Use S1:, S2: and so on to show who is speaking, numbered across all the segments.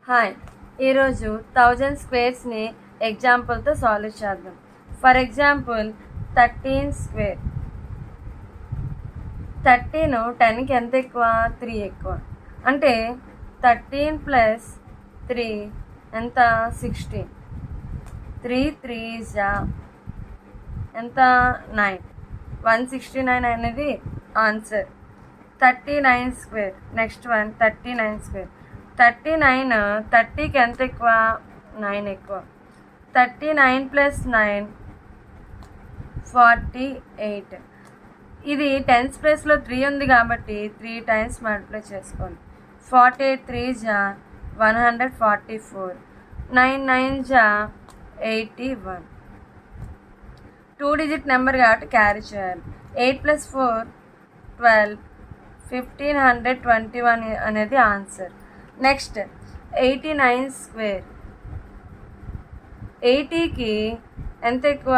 S1: Hi, ఈరోజు 1000 స్క్వేర్స్ని ఎగ్జాంపుల్తో solve చేద్దాం. For example 13 square. 13 10కి ఎంత ఎక్కువ? 3 ఎక్కువ. అంటే 13 ప్లస్ 3 ఎంత? 16. 3 3s ఎంత? 9. 169 అనేది answer. 39 square. Next one 39 square. 39 30కి ఎంత ఎక్కువ? 9 ఎక్కువ. 39 ప్లస్ 9 48. ఇది టెన్స్ ప్లేస్లో 3 ఉంది కాబట్టి 3 టైమ్స్ మల్టిప్లై చేసుకోండి. 48 3s 144. 9 9s 81. 2 డిజిట్ నెంబర్ కాబట్టి క్యారీ చేయాలి. 8 ప్లస్ 4 12. 1521 అనేది ఆన్సర్. Next 89 square. 80కి ఎంత ఎక్కువ?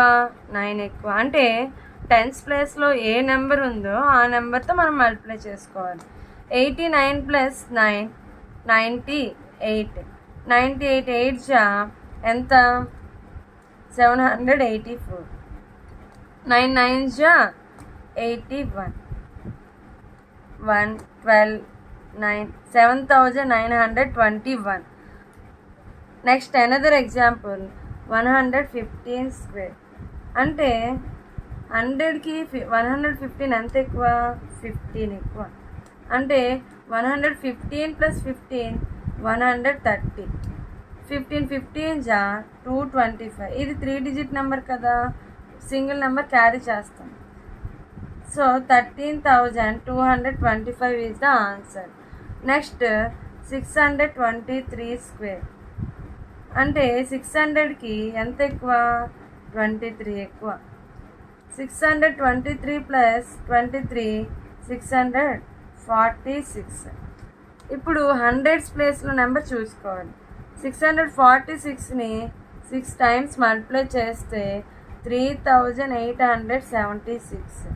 S1: 9 ఎక్కువ. అంటే టెన్స్ ప్లేస్లో ఏ నెంబర్ ఉందో ఆ నెంబర్తో మనం మల్టిప్లై చేసుకోవాలి. 89 ప్లస్ 9 98. 98 8s ఎంత? 784. 9 9s 81. 1 12 9 7921. Next another example 115 square. అంటే 100కి 115 ఎంత ఎక్కువ? 15 ఎక్కువ. అంటే 115 ప్లస్ 15 130. 15 15s 225. ఇది 3 డిజిట్ నెంబర్ కదా, సింగిల్ నెంబర్ క్యారీ చేస్తాం. So 13,225 is the answer. Next 623 square. అంటే 600కి ఎంత ఎక్కువ? 23 ఎక్కువ. 623 ప్లస్ 23 646. ఇప్పుడు హండ్రెడ్స్ ప్లేస్లో నెంబర్ చూసుకోవాలి. 646ని 6 టైమ్స్ మల్టిప్లై చేస్తే 3876.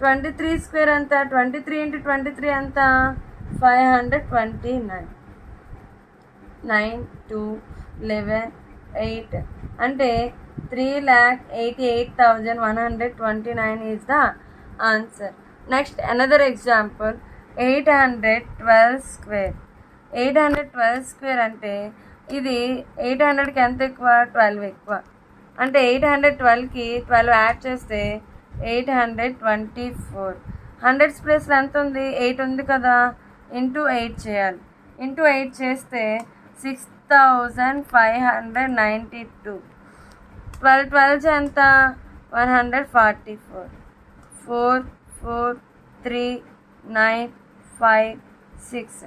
S1: 23 స్క్వేర్ ఎంత? 23 ఇంటూ 23 ఎంత? 529. 9 2 11 8 అంటే 3,88,129 is the answer. Next another example 812 square. 812 square అంటే ఇది 800కి ఎంత ఎక్కువ? 12 ఎక్కువ. అంటే 812కి 12 యాడ్ చేస్తే 824. హండ్రెడ్స్ ప్లేస్లో ఎంత ఉంది? 8 ఉంది కదా, ఇంటూ 8 చేయాలి. ఇంటూ 8 చేస్తే 6592. 12 12s ఎంత? 144. 4 4 3 9 5 6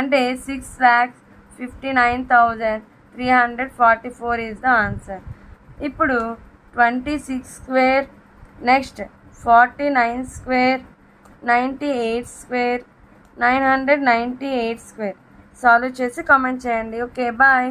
S1: అంటే 6,59,344 is the answer. ఇప్పుడు 26 square. Next 49 square. 98 square. 998 square. Solve చేసి కామెంట్ చేయండి. Okay, bye.